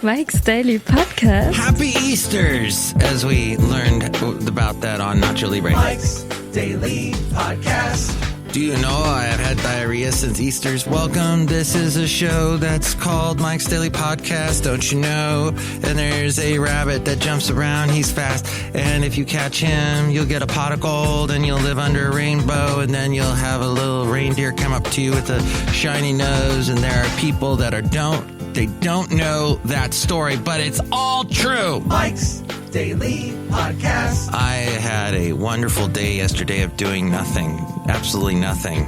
Mike's Daily Podcast. Happy Easters, as we learned about that on Nacho Libre. Mike's Daily Podcast. Do you know I have had diarrhea since Easter's? Welcome. This is a show that's called Mike's Daily Podcast, don't you know? And there's a rabbit that jumps around. He's fast. And if you catch him, you'll get a pot of gold and you'll live under a rainbow. And then you'll have a little reindeer come up to you with a shiny nose. And there are people that don't know that story, but it's all true. Mike's Daily Podcast. I had a wonderful day yesterday of doing nothing. Absolutely nothing.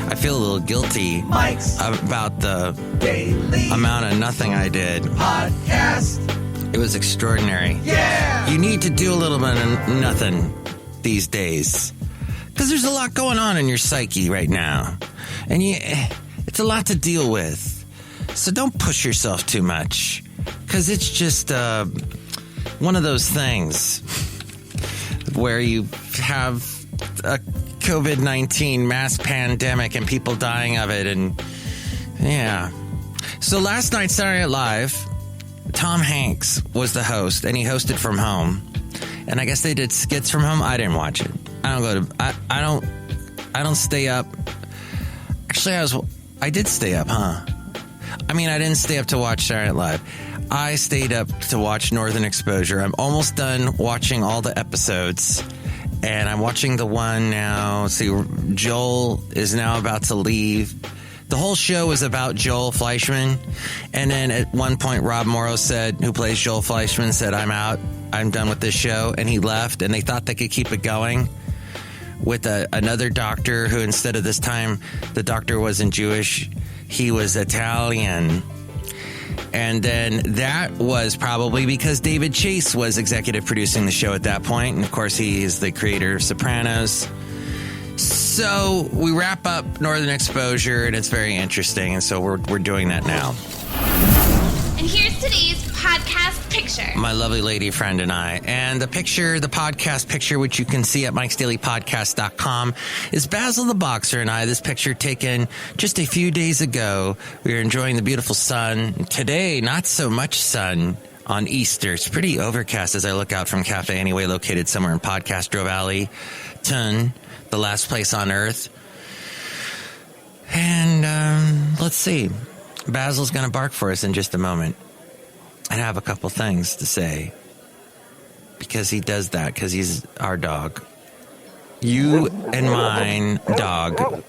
I feel a little guilty about the Daily amount of nothing I did. Podcast. It was extraordinary. Yeah! You need to do a little bit of nothing these days. Because there's a lot going on in your psyche right now. And it's a lot to deal with. So don't push yourself too much. Because it's just one of those things where you have a COVID-19 mass pandemic and people dying of it. And yeah. So last night, Saturday Night Live, Tom Hanks was the host, and he hosted from home. And I guess they did skits from home. I didn't watch it. I don't stay up. Actually, I did stay up, huh? I mean, I didn't stay up to watch Saturday Night Live. I stayed up to watch Northern Exposure. I'm almost done watching all the episodes. And I'm watching the one now. See, Joel is now about to leave. The whole show was about Joel Fleischman. And then at one point, Rob Morrow who plays Joel Fleischman, said, I'm out. I'm done with this show. And he left. And they thought they could keep it going with another doctor who, instead of this time, the doctor wasn't Jewish. He was Italian. And then that was probably because David Chase was executive producing the show at that point. And, of course, he is the creator of Sopranos. So we wrap up Northern Exposure, and it's very interesting. And so we're doing that now. And here's today's podcast picture. My lovely lady friend and I. And the podcast picture, which you can see at MikesDailyPodcast.com, is Basil the Boxer and I. This picture taken just a few days ago. We are enjoying the beautiful sun. Today, not so much sun on Easter. It's pretty overcast as I look out from Cafe Anyway, located somewhere in Podcastro Valley, the last place on earth. And let's see. Basil's going to bark for us in just a moment. I have a couple things to say. Because he does that, because he's our dog. You and mine dog.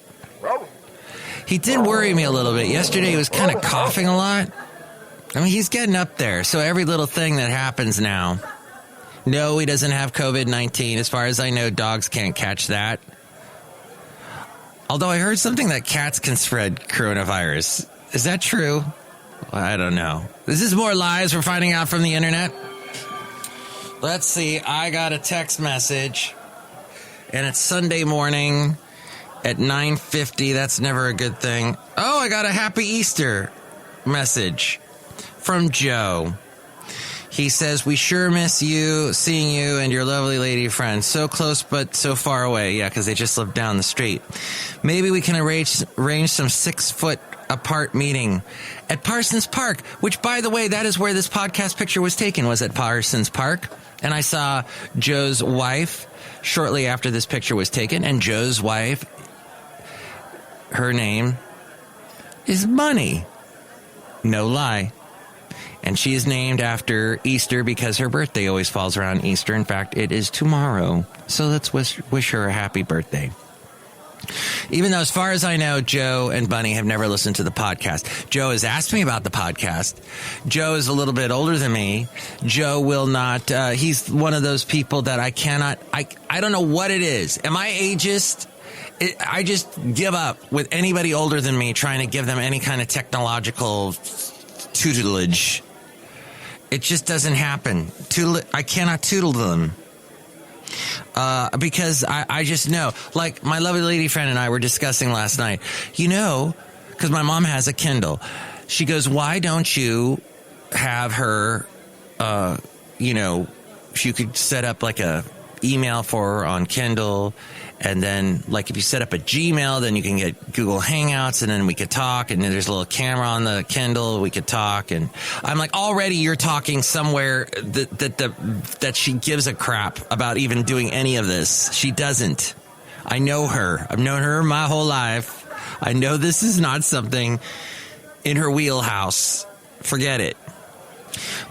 He did worry me a little bit. Yesterday he was kind of coughing a lot. I mean, he's getting up there. So every little thing that happens now. No, he doesn't have COVID-19. As far as I know, dogs can't catch that. Although I heard something that cats can spread coronavirus. Is that true? I don't know. This is more lies we're finding out from the internet. Let's see. I got a text message, and it's Sunday morning at 9:50. That's never a good thing. Oh, I got a Happy Easter message from Joe. He says, we sure miss seeing you and your lovely lady friend. So close, but so far away. Yeah, because they just live down the street. Maybe we can arrange some 6-foot apart meeting at Parsons Park, which, by the way, that is where this podcast picture was taken, was at Parsons Park. And I saw Joe's wife shortly after this picture was taken. And Joe's wife, her name is Bunny. No lie. And she is named after Easter because her birthday always falls around Easter. In fact, it is tomorrow. So let's wish her a happy birthday. Even though, as far as I know, Joe and Bunny have never listened to the podcast. Joe has asked me about the podcast. Joe is a little bit older than me. Joe will not, he's one of those people that I don't know what it is. Am I ageist? I just give up with anybody older than me trying to give them any kind of technological tutelage. It just doesn't happen. I cannot tutel them. Because I just know, like my lovely lady friend and I were discussing last night, because my mom has a Kindle. She goes, why don't you have her, she could set up like a email for her on Kindle And then, like, if you set up a Gmail, then you can get Google Hangouts, and then we could talk. And then there's a little camera on the Kindle. We could talk. And I'm like, already you're talking somewhere that she gives a crap about even doing any of this. She doesn't. I know her. I've known her my whole life. I know this is not something in her wheelhouse. Forget it.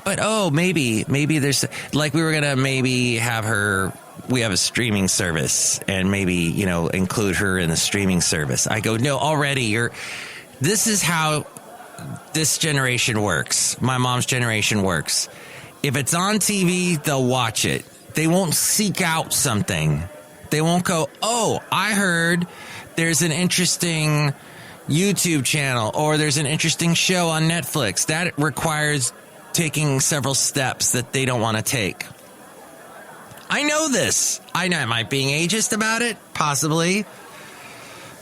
But, maybe there's, like, we were going to maybe have her, we have a streaming service, and maybe, include her in the streaming service. I go, no, already this is how this generation works. My mom's generation works. If it's on TV, they'll watch it. They won't seek out something. They won't go, I heard there's an interesting YouTube channel, or there's an interesting show on Netflix. That requires taking several steps that they don't want to take. I know this. Am I being ageist about it? Possibly.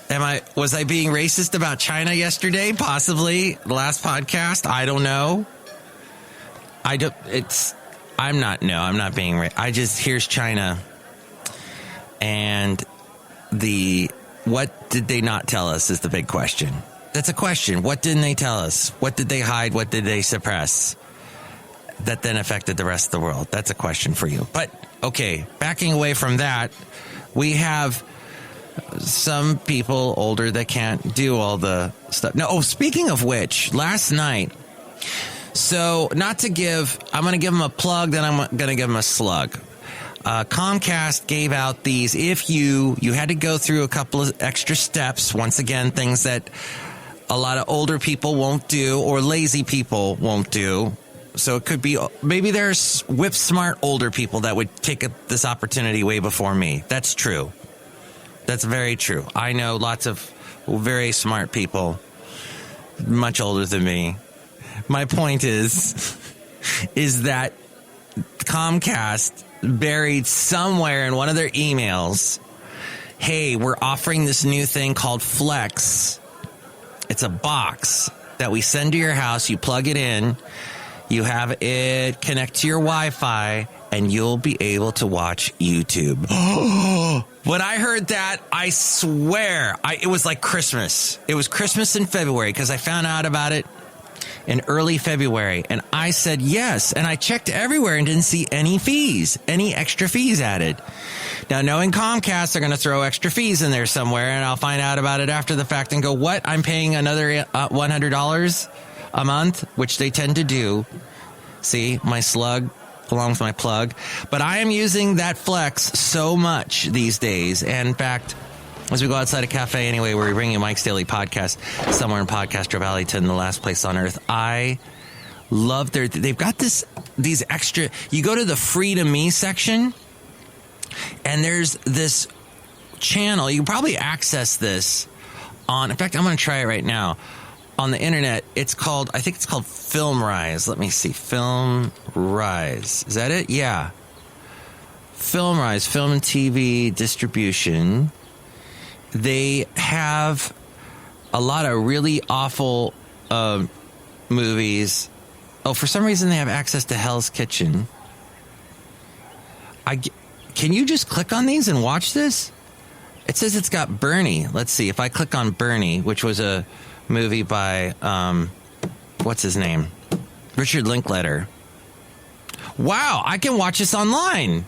Was I being racist about China yesterday? Possibly. The last podcast? I don't know. I'm not being racist. Here's China. And what did they not tell us is the big question. That's a question. What didn't they tell us? What did they hide? What did they suppress? That then affected the rest of the world. That's a question for you. But, okay, backing away from that, we have some people older that can't do all the stuff. No, speaking of which, last night, so I'm going to give them a plug, then I'm going to give them a slug. Comcast gave out these, if you had to go through a couple of extra steps, once again, things that a lot of older people won't do or lazy people won't do. So it could be, maybe there's whip smart older people that would take this opportunity way before me. That's true. That's very true. I know lots of very smart people, much older than me. My point is that Comcast buried somewhere in one of their emails, hey, we're offering this new thing called Flex. It's a box that we send to your house. You plug it in. You have it connect to your Wi-Fi, and you'll be able to watch YouTube. When I heard that, I swear, it was like Christmas. It was Christmas in February, because I found out about it in early February, and I said yes, and I checked everywhere and didn't see any extra fees added. Now, knowing Comcast, they're going to throw extra fees in there somewhere, and I'll find out about it after the fact and go, what? I'm paying another $100 a month, which they tend to do. See, my slug along with my plug. But I am using that Flex so much these days. And in fact, as we go outside a cafe anyway, where we bring you Mike's Daily Podcast, somewhere in Podcaster Valleyton, the last place on earth, I love they've got these extra, you go to the free to me section, and there's this channel. You can probably access this in fact, I'm going to try it right now. On the internet, I think it's called FilmRise. Let me see. FilmRise. Is that it? Yeah. FilmRise, film and TV distribution. They have a lot of really awful movies. Oh, for some reason they have access to Hell's Kitchen. Can you just click on these and watch this? It says it's got Bernie. Let's see. If I click on Bernie, which was a movie by, what's his name? Richard Linklater. Wow, I can watch this online.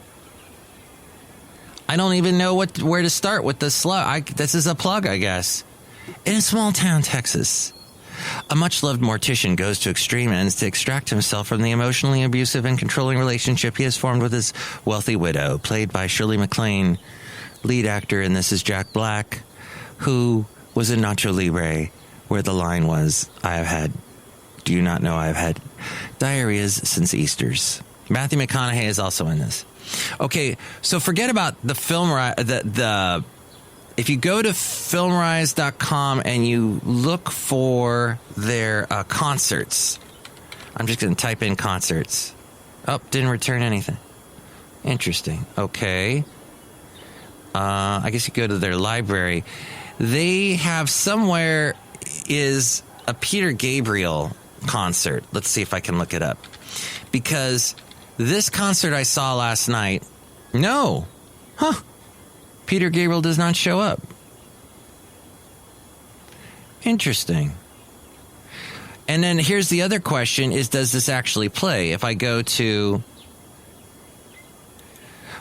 I don't even know where to start with this slug. This is a plug, I guess. In a small town, Texas, a much-loved mortician goes to extreme ends to extract himself from the emotionally abusive and controlling relationship he has formed with his wealthy widow, played by Shirley MacLaine. Lead actor in this is Jack Black, who was in Nacho Libre, where the line was, do you not know I have had diarrheas since Easter's. Matthew McConaughey is also in this. Okay, so forget about the film, if you go to filmrise.com and you look for their concerts, I'm just going to type in concerts. Oh, didn't return anything. Interesting. Okay. I guess you go to their library. They have somewhere is a Peter Gabriel concert. Let's see if I can look it up. Because this concert I saw last night, Peter Gabriel does not show up. Interesting. And then here's the other question is, does this actually play? If I go to...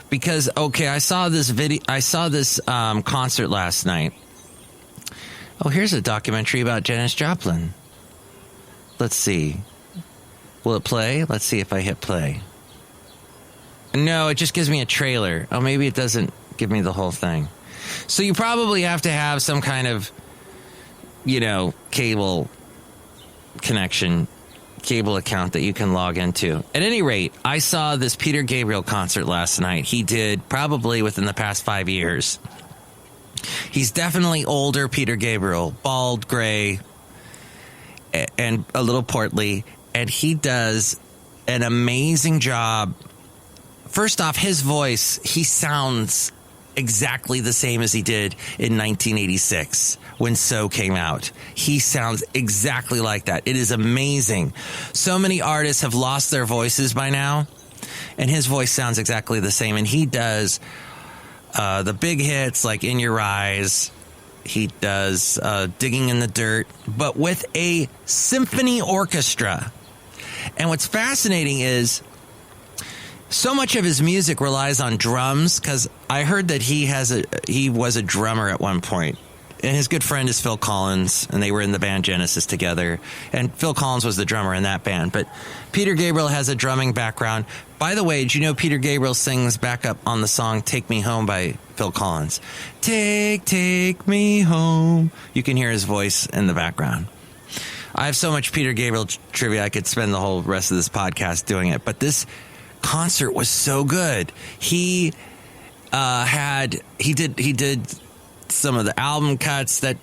Because, okay, I saw this concert last night. Oh, here's a documentary about Janis Joplin. Let's see. Will it play? Let's see if I hit play. No, it just gives me a trailer. Oh, maybe it doesn't give me the whole thing. So you probably have to have some kind of, cable connection, cable account that you can log into. At any rate, I saw this Peter Gabriel concert last night. He did probably within the past 5 years. He's definitely older Peter Gabriel, bald, gray, and a little portly, and he does an amazing job. First off, his voice, he sounds exactly the same as he did in 1986 when So came out. He sounds exactly like that. It is amazing. So many artists have lost their voices by now, and his voice sounds exactly the same. And he does the big hits like In Your Eyes. He does Digging in the Dirt, but with a symphony orchestra. And what's fascinating is so much of his music relies on drums, because I heard that he was a drummer at one point. And his good friend is Phil Collins, and they were in the band Genesis together. And Phil Collins was the drummer in that band. But Peter Gabriel has a drumming background. By the way, did you know Peter Gabriel sings backup on the song Take Me Home by Phil Collins? Take me home. You can hear his voice in the background. I have so much Peter Gabriel trivia, I could spend the whole rest of this podcast doing it. But this concert was so good. He did some of the album cuts that,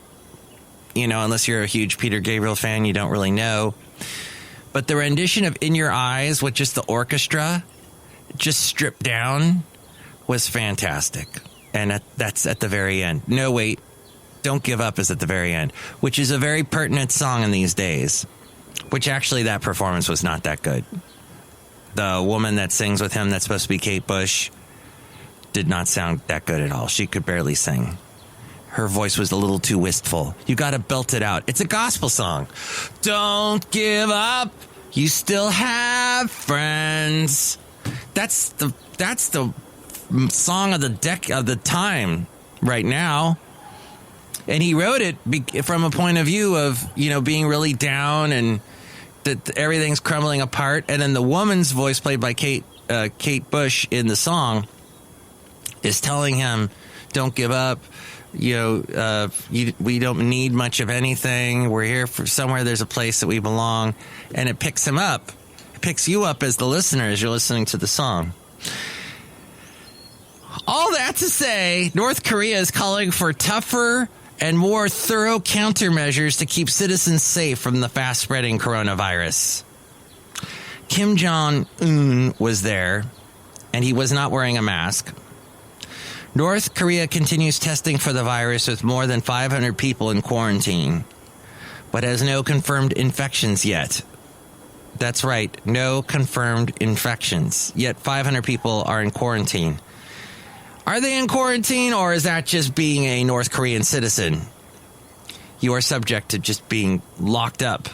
unless you're a huge Peter Gabriel fan, you don't really know. But the rendition of In Your Eyes with just the orchestra, just stripped down, was fantastic. And that's at the very end. No, wait, Don't Give Up is at the very end, which is a very pertinent song in these days, which actually that performance was not that good. The woman that sings with him, that's supposed to be Kate Bush, did not sound that good at all. She could barely sing. Her voice was a little too wistful. You got to belt it out. It's a gospel song. Don't give up. You still have friends. That's the song of the time right now. And he wrote it from a point of view of, being really down and that everything's crumbling apart. And then the woman's voice, played by Kate Bush in the song, is telling him, don't give up. We don't need much of anything. We're here for somewhere. There's a place that we belong. And it picks him up. It picks you up as the listener as you're listening to the song. All that to say, North Korea is calling for tougher and more thorough countermeasures to keep citizens safe from the fast-spreading coronavirus. Kim Jong-un was there, and he was not wearing a mask. North Korea continues testing for the virus with more than 500 people in quarantine, but has no confirmed infections yet. That's right, no confirmed infections. Yet 500 people are in quarantine. Are they in quarantine, or is that just being a North Korean citizen? You are subject to just being locked up.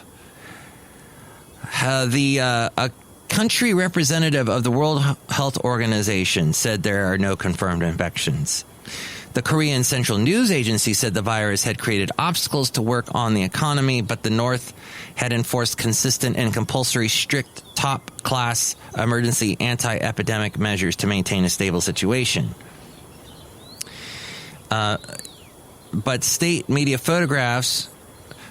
A country representative of the World Health Organization said there are no confirmed infections. The Korean Central News Agency said the virus had created obstacles to work on the economy, but the North had enforced consistent and compulsory strict top-class emergency anti-epidemic measures to maintain a stable situation. But state media photographs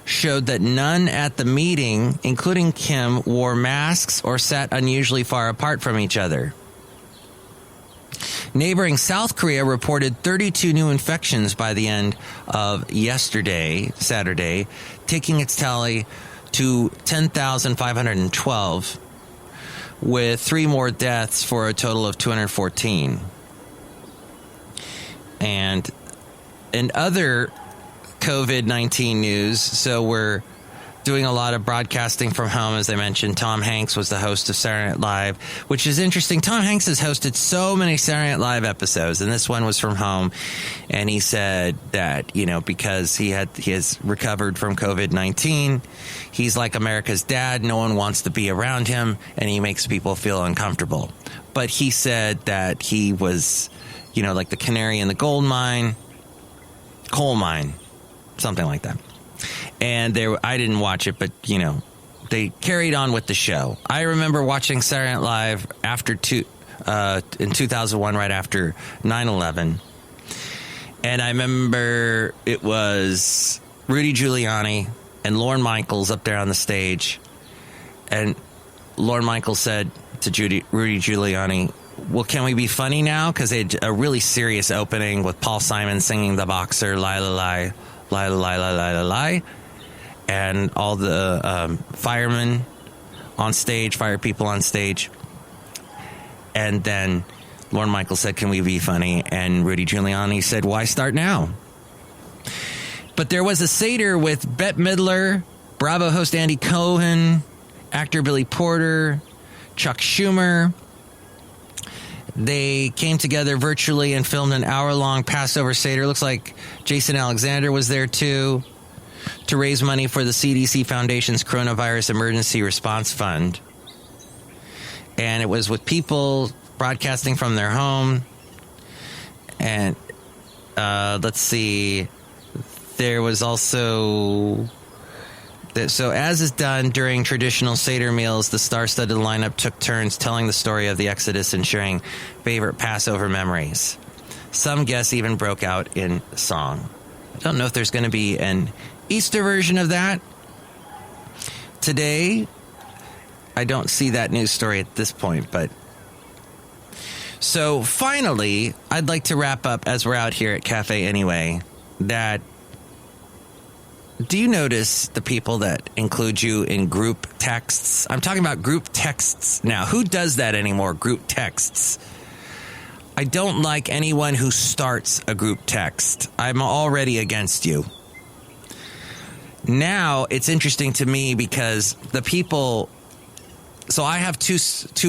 showed that none at the meeting, including Kim, wore masks or sat unusually far apart from each other. Neighboring South Korea reported 32 new infections by the end of Saturday, taking its tally to 10,512, with 3 more deaths for a total of 214. And in other COVID-19 news, so we're doing a lot of broadcasting from home, as I mentioned. Tom Hanks was the host of Saturday Night Live, which is interesting. Tom Hanks has hosted so many Saturday Night Live episodes, and this one was from home. And he said that, because he has recovered from COVID-19, he's like America's dad. No one wants to be around him, and he makes people feel uncomfortable. But he said that he was, like the canary in the coal mine, something like that. And I didn't watch it, but, they carried on with the show. I remember watching Saturday Night Live in 2001, right after 9/11. And I remember it was Rudy Giuliani and Lorne Michaels up there on the stage. And Lorne Michaels said to Rudy Giuliani, well, can we be funny now? Because they had a really serious opening with Paul Simon singing The Boxer, Lie, La, Lie, Lie, La, Lie, La, Lie, La, Lie. And all the firemen on stage, fire people on stage. And then Lorne Michaels said, can we be funny? And Rudy Giuliani said, why start now? But there was a Seder with Bette Midler, Bravo host Andy Cohen, actor Billy Porter, Chuck Schumer. They came together virtually and filmed an hour-long Passover Seder. Looks like Jason Alexander was there, too, to raise money for the CDC Foundation's Coronavirus Emergency Response Fund. And it was with people broadcasting from their home. And let's see. There was also... So as is done during traditional Seder meals, the star-studded lineup took turns telling the story of the Exodus and sharing favorite Passover memories. Some guests even broke out in song. I don't know if there's going to be an Easter version of that. Today, I don't see that news story at this point, but... So finally, I'd like to wrap up, as we're out here at Cafe Anyway, that... Do you notice the people that include you in group texts? I'm talking about group texts now. Who does that anymore, group texts? I don't like anyone who starts a group text. I'm already against you. Now, it's interesting to me because the people... So I have two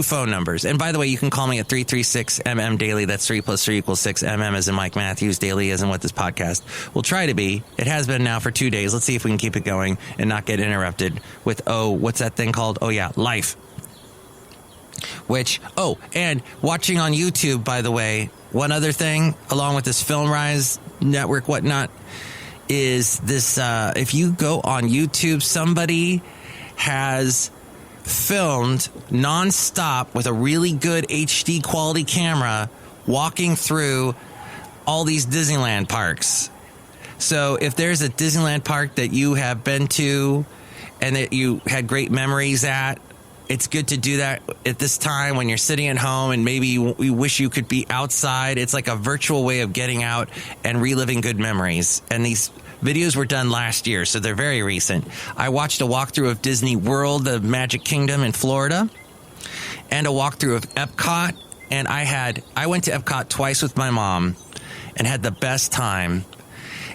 phone numbers. And by the way, you can call me at 336-MM Daily. That's 3 + 3 = 6. MM as in Mike Matthews. Daily as in what this podcast will try to be. It has been now for 2 days. Let's see if we can keep it going and not get interrupted with, what's that thing called? Oh, yeah, life. And watching on YouTube, by the way, one other thing, along with this Film Rise network, whatnot, is this, if you go on YouTube, somebody has... filmed non-stop with a really good HD quality camera walking through all these Disneyland parks. So if there's a Disneyland park that you have been to and that you had great memories at, it's good to do that at this time when you're sitting at home and maybe you wish you could be outside. It's like a virtual way of getting out and reliving good memories. And these videos were done last year, so they're very recent. I watched a walkthrough of Disney World, the Magic Kingdom in Florida, and a walkthrough of Epcot. And I went to Epcot twice with my mom and had the best time.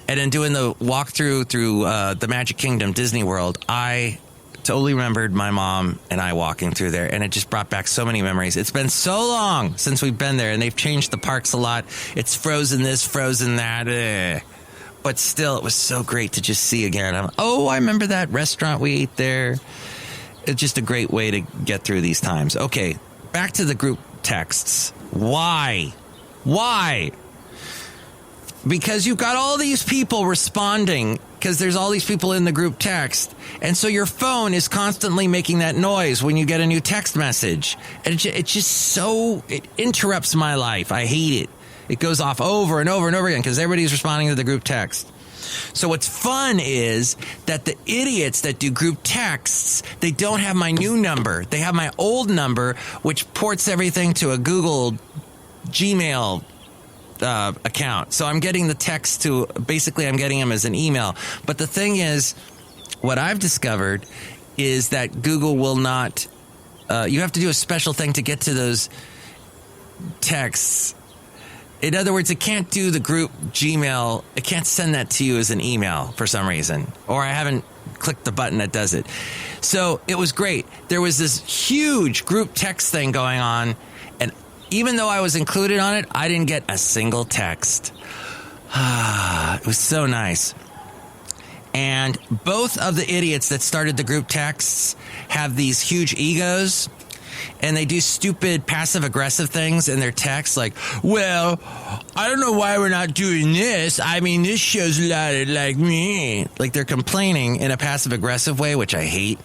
And in doing the walkthrough through the Magic Kingdom, Disney World, I totally remembered my mom and I walking through there, and it just brought back so many memories. It's been so long since we've been there, and they've changed the parks a lot. It's frozen this, frozen that. But still, it was so great to just see again. I remember that restaurant we ate there. It's just a great way to get through these times. Okay, back to the group texts. Why? Because you've got all these people responding, because there's all these people in the group text. And so your phone is constantly making that noise when you get a new text message. And it's just so... It interrupts my life. I hate it. It goes off over and over and over again because everybody's responding to the group text. So what's fun is that the idiots that do group texts, they don't have my new number. They have my old number, which ports everything to a Google Gmail account. So I'm getting the text to, basically I'm getting them as an email. But the thing is, what I've discovered is that Google will not, you have to do a special thing to get to those texts. In other words, it can't do the group Gmail. It can't send that to you as an email for some reason. Or I haven't click the button that does it. So it was great. There was this huge group text thing going on, and even though I was included on it, I didn't get a single text. It was so nice. And both of the idiots that started the group texts have these huge egos, and they do stupid passive-aggressive things in their texts, like, well, I don't know why we're not doing this. I mean, this shows a lot of like me. Like, they're complaining in a passive-aggressive way, which I hate.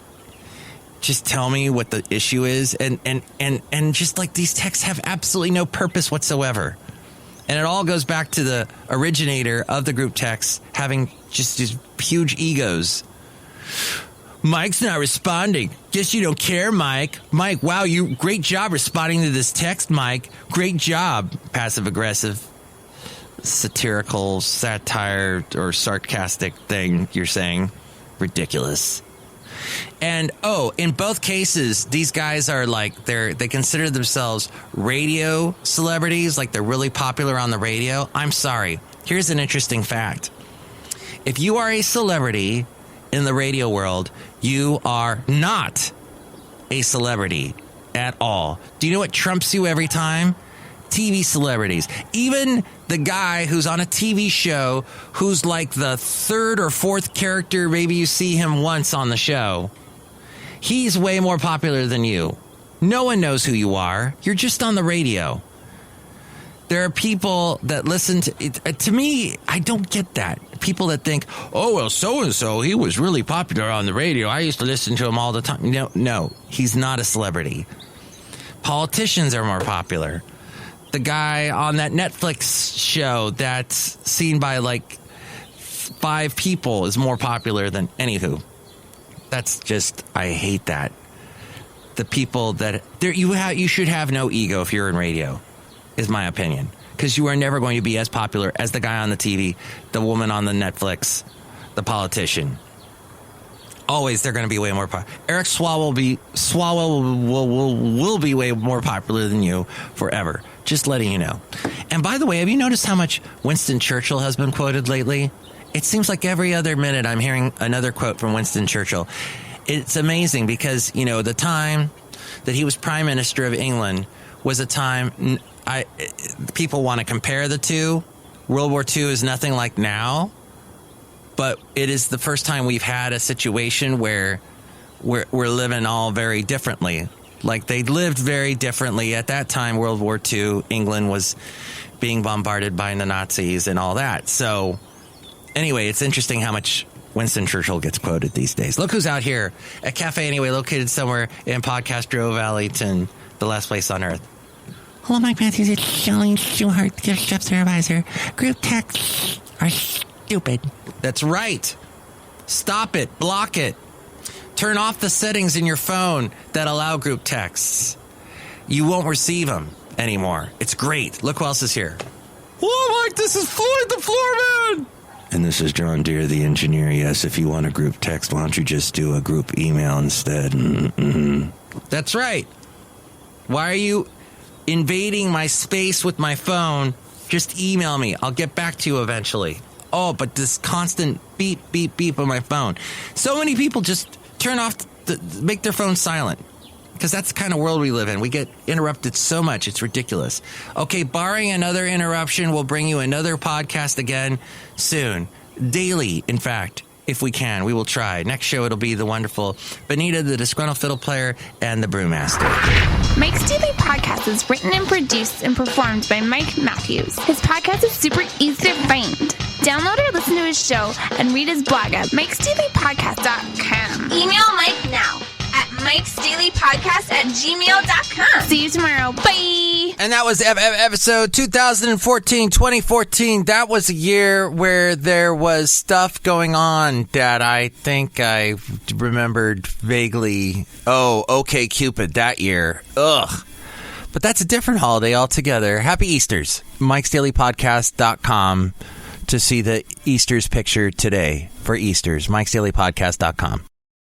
Just tell me what the issue is. And just like these texts have absolutely no purpose whatsoever. And it all goes back to the originator of the group texts having just these huge egos. Mike's not responding. Guess you don't care, Mike. Mike, wow, you great job responding to this text, Mike. Great job. Passive-aggressive, satirical, satire, or sarcastic thing you're saying. Ridiculous. And, in both cases, these guys are like, they consider themselves radio celebrities, like they're really popular on the radio. I'm sorry. Here's an interesting fact. If you are a celebrity in the radio world, you are not a celebrity at all. Do you know what trumps you every time? TV celebrities. Even the guy who's on a TV show who's like the third or fourth character, maybe you see him once on the show, he's way more popular than you. No one knows who you are. You're just on the radio. There are people that listen to me, I don't get that. People that think, oh, well, so-and-so, he was really popular on the radio. I used to listen to him all the time. No, he's not a celebrity. Politicians are more popular. The guy on that Netflix show that's seen by like 5 people is more popular than anywho. That's just, I hate that. The people that you should have no ego if you're in radio, is my opinion, because you are never going to be as popular as the guy on the TV, the woman on the Netflix, the politician. Always, they're going to be way more popular. Eric Swalwell will be way more popular than you forever. Just letting you know. And by the way, have you noticed how much Winston Churchill has been quoted lately? It seems like every other minute I'm hearing another quote from Winston Churchill. It's amazing because, the time that he was Prime Minister of England was a time people want to compare the two. World War II is nothing like now. But it is the first time we've had a situation where we're living all very differently. Like, they lived very differently. At that time, World War II, England was being bombarded by the Nazis and all that. So, anyway, it's interesting how much Winston Churchill gets quoted these days. Look who's out here at Cafe Anyway, located somewhere in Podcastro Valleyton, the last place on earth. Hello, Mike Matthews. It's Chely Shoehart, gift shop supervisor. Group texts are stupid. That's right. Stop it. Block it. Turn off the settings in your phone that allow group texts. You won't receive them anymore. It's great. Look who else is here. Hello, Mike. This is Floyd the Floorman. And this is John Deere, the engineer. Yes, if you want a group text, why don't you just do a group email instead? Mm-mm. That's right. Why are you invading my space with my phone? Just email me. I'll get back to you eventually. Oh, but this constant beep, beep, beep on my phone. So many people just turn off, make their phone silent. Because that's the kind of world we live in. We get interrupted so much. It's ridiculous. Okay, barring another interruption, we'll bring you another podcast again soon. Daily, in fact, if we can. We will try. Next show, it'll be the wonderful Benita, the Disgruntled Fiddle Player, and the Brewmaster. Mike's Daily Podcast is written and produced and performed by Mike Matthews. His podcast is super easy to find. Download or listen to his show and read his blog at MikesDailyPodcast.com. Email Mike now at MikesDailyPodcast@gmail.com. See you tomorrow. Bye. And that was episode 2014. That was a year where there was stuff going on that I think I remembered vaguely. Oh, OK Cupid that year. Ugh. But that's a different holiday altogether. Happy Easters. MikesDailyPodcast.com to see the Easter's picture today for Easter's. MikesDailyPodcast.com.